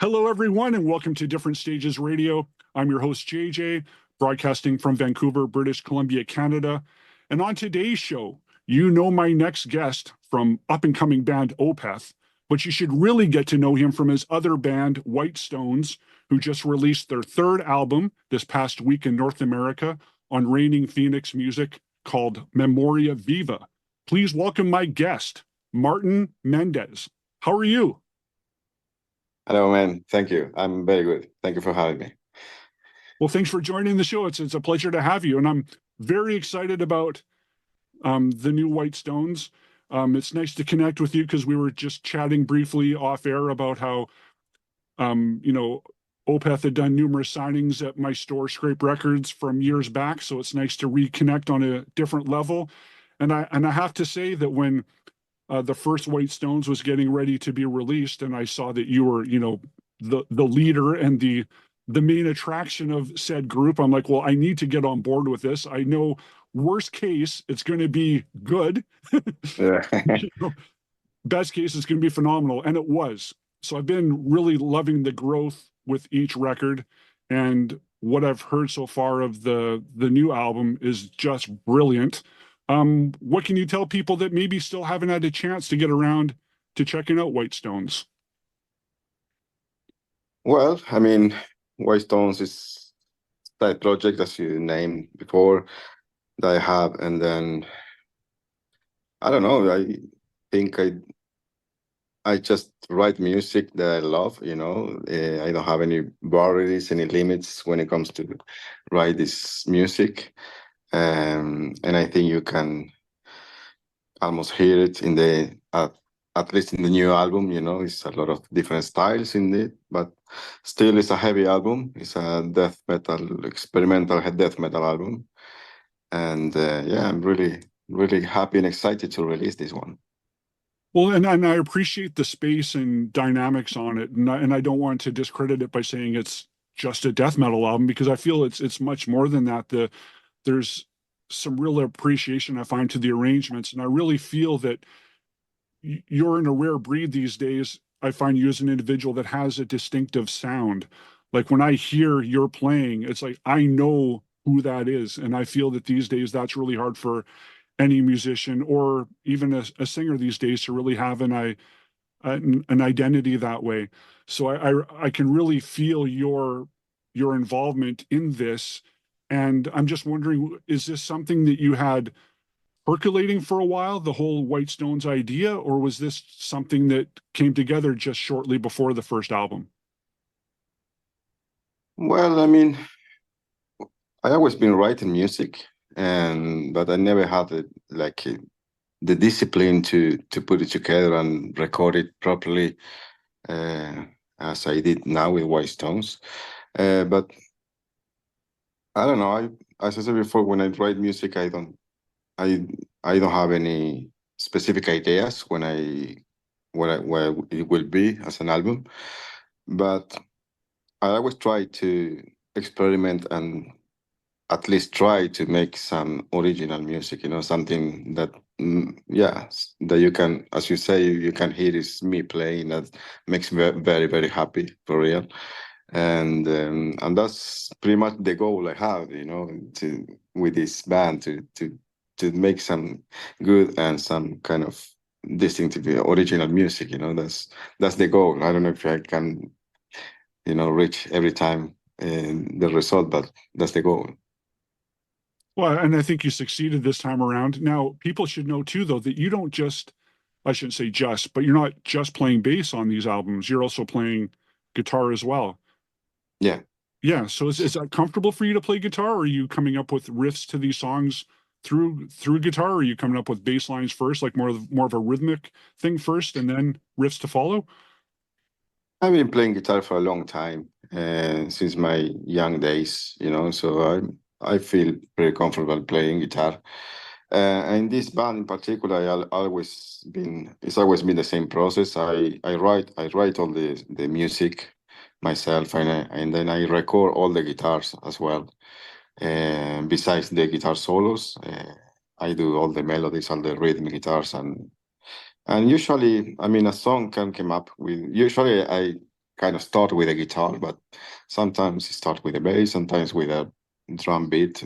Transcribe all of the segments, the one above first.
Hello, everyone, and welcome to Different Stages Radio. I'm your host, JJ, broadcasting from Vancouver, British Columbia, Canada. And on today's show, you know my next guest from up-and-coming band Opeth, but you should really get to know him from his other band, White Stones, who just released their third album this past week in North America on Reigning Phoenix Music called Memoria Viva. Please welcome my guest, Martin MENDEZ. How are you? Hello, man. Thank you. I'm very good. Thank you for having me. Well, thanks for joining the show. It's a pleasure to have you, and I'm very excited about the new White Stones. It's nice to connect with you because we were just chatting briefly off air about how Opeth had done numerous signings at my store, Scrape Records, from years back. So it's nice to reconnect on a different level. And I have to say that when the first White Stones was getting ready to be released, and I saw that you were, the leader and the main attraction of said group, I'm like, well, I need to get on board with this. I know worst case, it's going to be good. Yeah. Best case, it's going to be phenomenal. And it was. So I've been really loving the growth with each record. And what I've heard so far of the new album is just brilliant. What can you tell people that maybe still haven't had a chance to get around to checking out White Stones? Well, I mean, White Stones is that project, as you named before, that I have. And then, I don't know, I think I just write music that I love, I don't have any boundaries, any limits when it comes to write this music. And I think you can almost hear it in at least in the new album. It's a lot of different styles in it, but still it's a heavy album. It's a death metal, experimental death metal album. And I'm really, really happy and excited to release this one. Well, and I appreciate the space and dynamics on it, and I don't want to discredit it by saying it's just a death metal album, because I feel it's much more than that. There's some real appreciation I find to the arrangements, and I really feel that you're in a rare breed these days. I find you as an individual that has a distinctive sound. Like when I hear you're playing, it's like I know who that is, and I feel that these days that's really hard for any musician or even a singer these days to really have an identity that way. So I can really feel your involvement in this, and I'm just wondering, is this something that you had percolating for a while, the whole White Stones idea, or was this something that came together just shortly before the first album? Well, I mean, I always been writing music, but I never had the discipline to put it together and record it properly, as I did now with White Stones. But I don't know. As I said before, when I write music, I don't have any specific ideas where it will be as an album, but I always try to experiment and at least try to make some original music, something that, that you can, as you say, you can hear is me playing. That makes me very, very happy, for real. And that's pretty much the goal I have, with this band, to make some good and some kind of distinctive original music. That's the goal. I don't know if I can, reach every time the result, but that's the goal. Well, and I think you succeeded this time around. Now, people should know too, though, that you don't just, I shouldn't say just, but you're not just playing bass on these albums. You're also playing guitar as well. Yeah. Yeah. So is that comfortable for you to play guitar? Or are you coming up with riffs to these songs through guitar? Or are you coming up with bass lines first, like more of a rhythmic thing first, and then riffs to follow? I've been playing guitar for a long time, since my young days, so I feel very comfortable playing guitar. And this band in particular, it's always been the same process. I write all the music myself, and then I record all the guitars as well. Besides the guitar solos, I do all the melodies, all the rhythm guitars, and usually, I mean, a song can come up with. Usually, kind of start with a guitar, but sometimes he start with a bass, sometimes with a drum beat.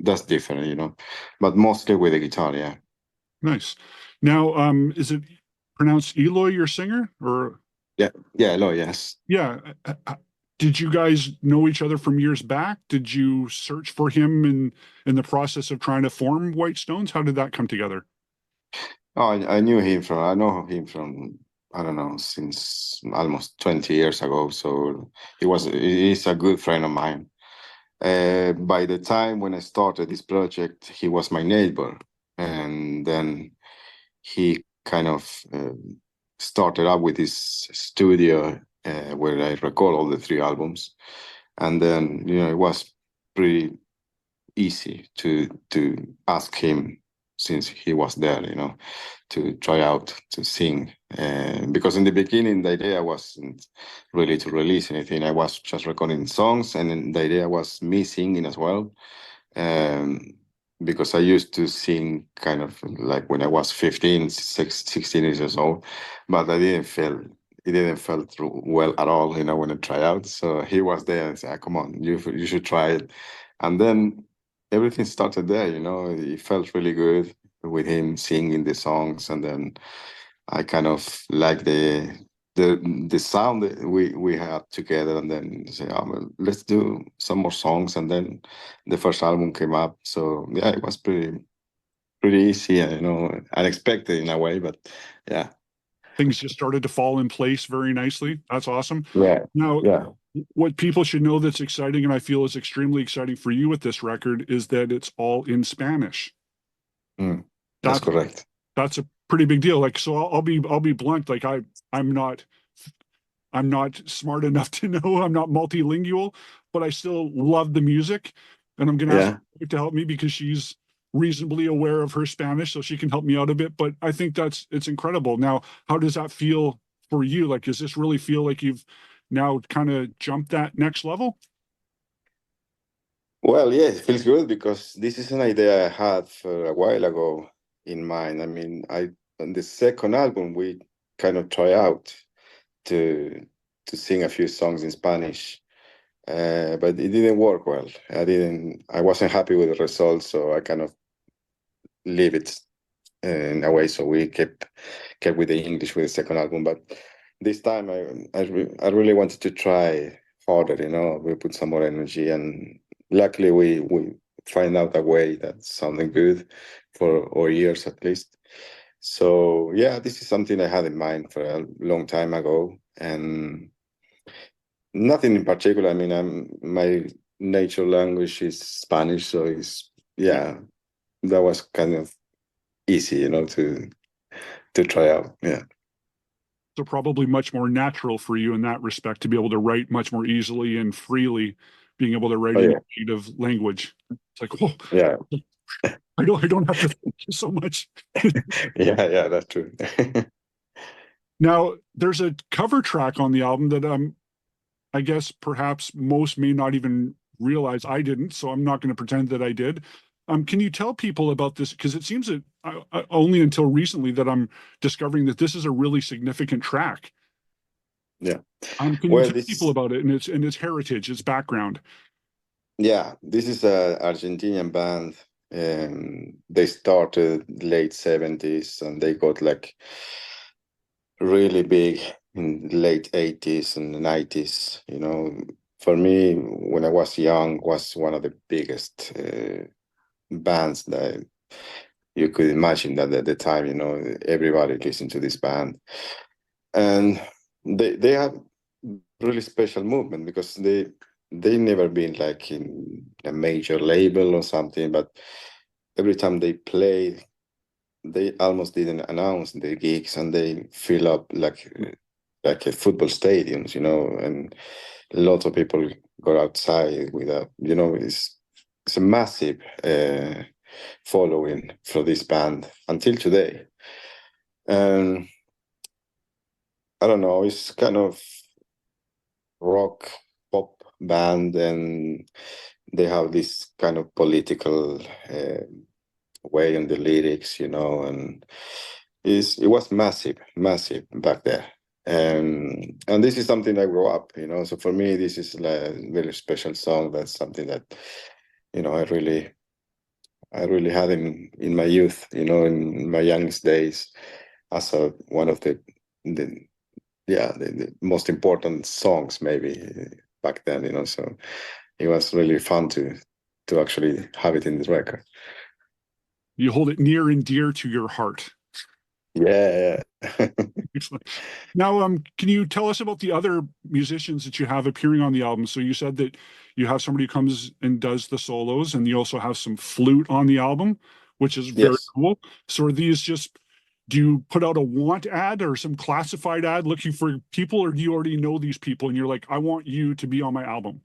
That's different, but mostly with a guitar. Yeah. Nice. Now, is it pronounced Eloy, your singer, or Yeah. Yeah. Hello. Yes. yeah? Did you guys know each other from years back? Did you search for him in the process of trying to form White Stones? How did that come together? Oh, I know him from, I don't know, since almost 20 years ago. So he's a good friend of mine. By the time when I started this project, he was my neighbor. And then he kind of started up with his studio where I record all the three albums. And then, it was pretty easy to ask him, since he was there, to try out to sing. Because in the beginning, the idea wasn't really to release anything. I was just recording songs, and then the idea was me singing as well. Um, because I used to sing kind of like when I was 15, 16 years old, but it didn't feel well at all, when I try out. So he was there and said, come on, you should try it. And then everything started there, it felt really good with him singing the songs. And then I kind of like the sound that we had together, and then say, oh, well, let's do some more songs. And then the first album came up. So yeah, it was pretty easy and, unexpected in a way, but yeah. Things just started to fall in place very nicely. That's awesome. Yeah. Now, Yeah. what people should know that's exciting, and I feel is extremely exciting for you with this record, is that it's all in Spanish. That's That's correct. that's a pretty big deal. Like, so I'll be blunt. Like I'm not I'm not smart enough to know. I'm not multilingual, but I still love the music. And I'm going to ask Yeah. her to help me because she's reasonably aware of her Spanish, so she can help me out a bit. But I think it's incredible. Now, how does that feel for you? Like, does this really feel like you've now kind of jumped that next level? Well, yeah, it feels good because this is an idea I had for a while ago in mind. I mean, on the second album, we kind of try out to sing a few songs in Spanish, but it didn't work well. I wasn't happy with the results, so I kind of leave it in a way. So we kept with the English with the second album, but this time I really wanted to try harder. We put some more energy, and luckily we find out a way that's something good for our ears at least. So yeah, this is something I had in mind for a long time ago, and nothing in particular. I mean, my nature language is Spanish, so yeah, that was kind of easy, to try out. Yeah. So probably much more natural for you in that respect to be able to write much more easily and freely, being able to write Oh in yeah. your native language. It's like, oh, Yeah. I don't have to thank you so much. Yeah, that's true. Now, there's a cover track on the album that I guess perhaps most may not even realize. I didn't, so I'm not going to pretend that I did. Can you tell people about this? Because it seems that only until recently that I'm discovering that this is a really significant track. Yeah. Can you Well, tell people about it and its heritage, its background? this is a Argentinian band. They started late 70s, and they got like really big in late 80s and 90s. For me, when I was young, was one of the biggest bands that you could imagine. That at the time, everybody listened to this band, and they have really special movement because they never been like in a major label or something, but every time they play, they almost didn't announce the gigs, and they fill up like a football stadiums, and lots of people go outside with it's a massive following for this band until today. And I don't know, it's kind of rock pop band, and they have this kind of political way in the lyrics, and it was massive back there. And this is something I grew up, you know. So for me, this is like a very special song. That's something that, you know, I really had in my youth, you know, in my youngest days, as one of the the most important songs maybe back then, you know. So it was really fun to actually have it in this record. You hold it near and dear to your heart. Yeah. Excellent. Now, can you tell us about the other musicians that you have appearing on the album? So you said that you have somebody who comes and does the solos, and you also have some flute on the album, which is very Yes. cool. So are these just, do you put out a want ad or some classified ad looking for people, or do you already know these people and you're like, I want you to be on my album?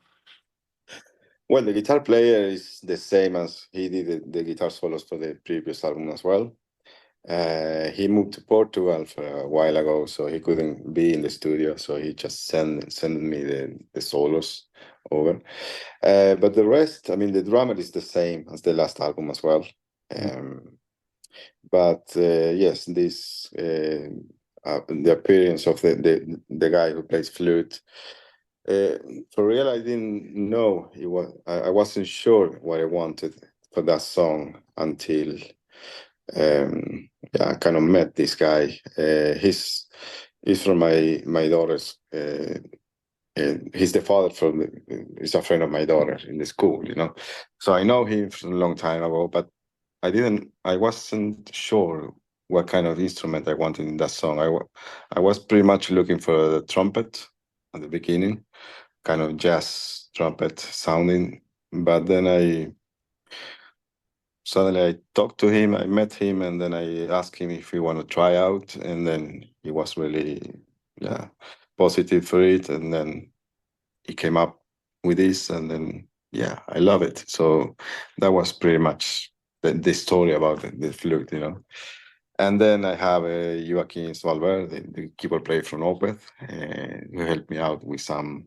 Well, the guitar player is the same as he did the guitar solos for the previous album as well. He moved to Portugal for a while ago, so he couldn't be in the studio. So he just sent me the solos over. But the rest, I mean, the drummer is the same as the last album as well. But yes, this the appearance of the guy who plays flute. For real, I didn't know it was. I wasn't sure what I wanted for that song until yeah, I kind of met this guy. He's from my daughter's. He's the father from. He's a friend of my daughter in the school, you know. So I know him from a long time ago, but I wasn't sure what kind of instrument I wanted in that song. I was pretty much looking for the trumpet at the beginning, kind of jazz trumpet sounding. But then suddenly I talked to him, I met him, and then I asked him if he want to try out, and then he was really, yeah, positive for it, and then he came up with this, and then yeah, I love it. So that was pretty much the story about the flute, you know. And then I have Joaquin Svalberg, the keyboard player from Opeth, who helped me out with some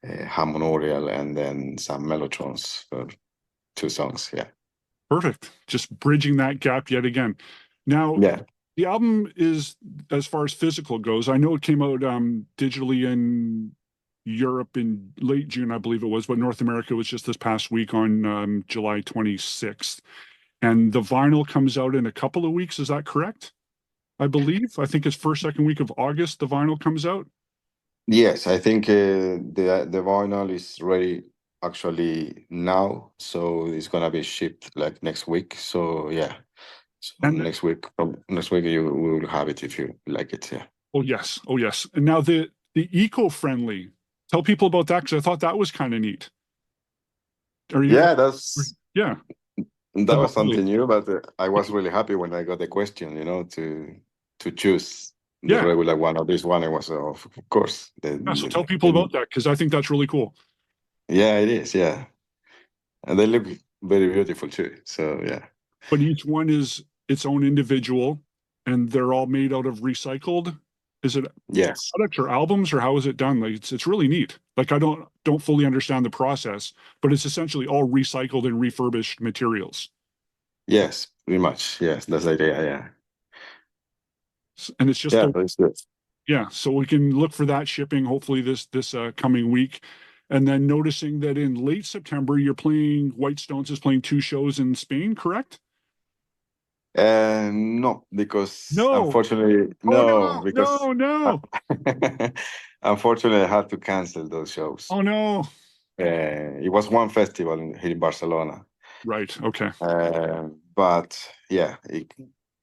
Hammond organ and then some mellotrons for 2 songs. Yeah. Perfect. Just bridging that gap yet again. Now, Yeah. the album is, as far as physical goes, I know it came out digitally in Europe in late June, I believe it was, but North America was just this past week on July 26th. And the vinyl comes out in a couple of weeks. Is that correct? I believe. I think it's first, second week of August, the vinyl comes out. Yes, I think the vinyl is ready actually now, so it's gonna be shipped like next week. So yeah, so And next week you will have it if you like it. Yeah. oh yes, oh yes. And now the eco-friendly. Tell people about that because I thought that was kind of neat. Are you? Yeah, Yeah. that was About really? something new, but I was really happy when I got the question, you know, to choose the Yeah. regular one or this one. It was of course Yeah. So tell people about that because I think that's really cool. yeah, it is. Yeah, and they look very beautiful too. So yeah. But each one is its own individual, and they're all made out of recycled. Is it Yes. products or albums, or how is it done? Like it's really neat. Like I don't fully understand the process, but it's essentially all recycled and refurbished materials. Yes, pretty much. Yes, that's the idea. Yeah. And it's just Yeah, the that's good. yeah. So we can look for that shipping hopefully this coming week. And then noticing that in late September, you're playing White Stones is playing 2 shows in Spain, correct? No, because No. unfortunately, Oh no, no, because no, no. unfortunately, I had to cancel those shows. Oh no. It was one festival here in Barcelona, Right. Okay. but yeah,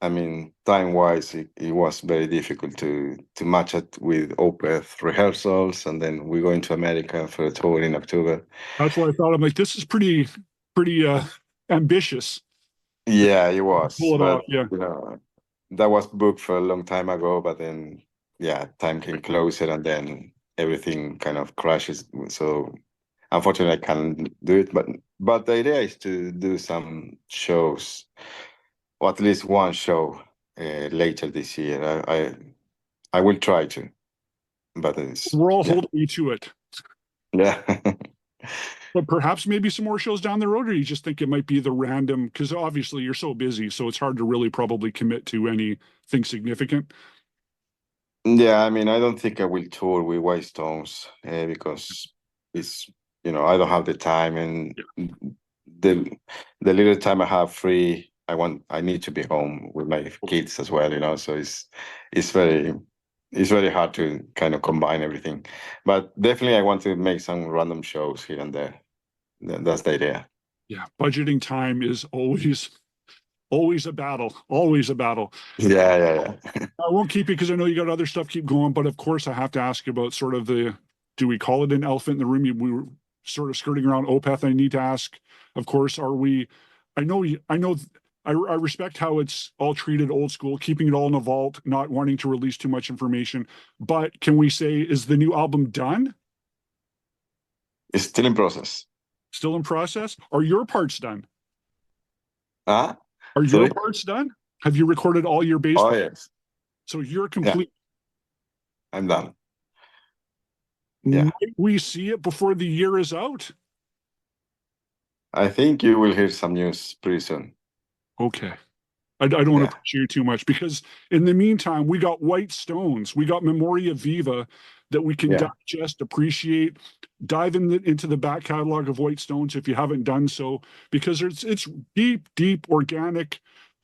I mean, time-wise, it was very difficult to match it with Opeth rehearsals, and then we go into America for a tour in October. That's what I thought. I'm like, this is pretty ambitious to Yeah, it was, pull it off. but Yeah. you know, that was booked for a long time ago. But then, yeah, time came closer, and then everything kind of crashes. So unfortunately, I can't do it. But the idea is to do some shows, or at least one show later this year. I will try to, but it's We're all yeah, holding you to it. yeah. But perhaps maybe some more shows down the road, or you just think it might be the random, because obviously you're so busy, so it's hard to really probably commit to anything significant. Yeah, I mean, I don't think I will tour with White Stones because it's, I don't have the time, and the the little time I have free, I need to be home with my kids as well, so it's very it's very hard to kind of combine everything. But definitely I want to make some random shows here and there. That's the idea. Yeah, budgeting time is always a battle, always a battle. Yeah, yeah, yeah. I won't keep you because I know you got other stuff keep going, but of course I have to ask you about sort of do we call it an elephant in the room? We were sort of skirting around Opeth. I need to ask, of course, I know, I respect how it's all treated old school, keeping it all in a vault, not wanting to release too much information. But can we say, is the new album done? It's still in process. Still in process? Are your parts done? Ah, Are your sorry? parts done? Have you recorded all your bass Oh, parts? yes. So you're Yeah, complete. I'm done. Yeah. Might we see it before the year is out? I think you will hear some news pretty soon. Okay. I don't want Yeah. to push you too much because in the meantime, we got White Stones, we got Memoria Viva that we can Yeah. digest, appreciate, dive into the back catalog of White Stones if you haven't done so, because it's deep, deep, organic.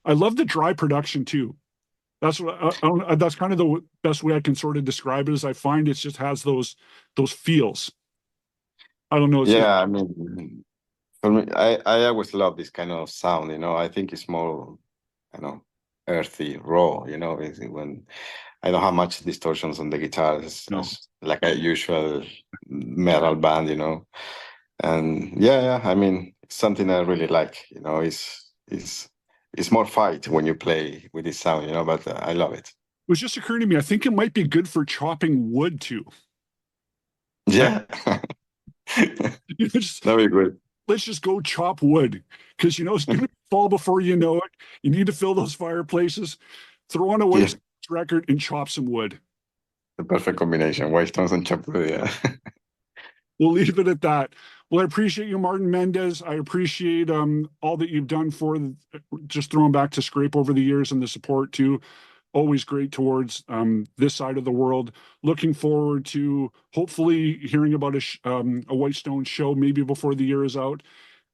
I love the dry production too. That's what that's kind of the best way I can sort of describe it. Is I find it just has those feels. I don't know. Yeah, I mean, for me, I always love this kind of sound, I think it's more, earthy, raw, when I don't have much distortions on the guitar No. as like a usual metal band, And yeah, I mean, it's something I really like, it's more fight when you play with this sound, but I love it. It was just occurring to me. I think it might be good for chopping wood too. Yeah. Just That'd be great. let's just go chop wood because it's going to fall before you know it. You need to fill those fireplaces. Throw on a Yeah, White record and chop some wood. the perfect combination. White Stones and chocolate, yeah. We'll leave it at that. Well, I appreciate you, Martin Mendez. I appreciate all that you've done for just throwing back to Scrape over the years and the support too. Always great towards this side of the world. Looking forward to hopefully hearing about a White Stone show maybe before the year is out.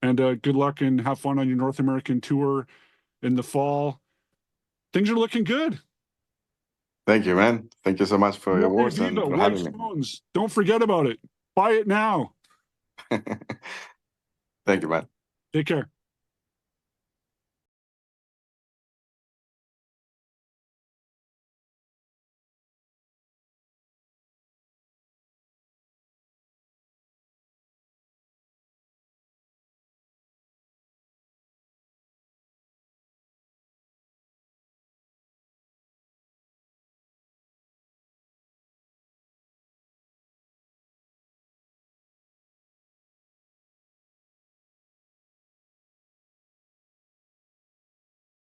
And good luck and have fun on your North American tour in the fall. Things are looking good. Thank you, man. Thank you so much for your Memoria words and Viva, for White having me. Stones. Don't forget about it. Buy it now. Thank you, man. Take care.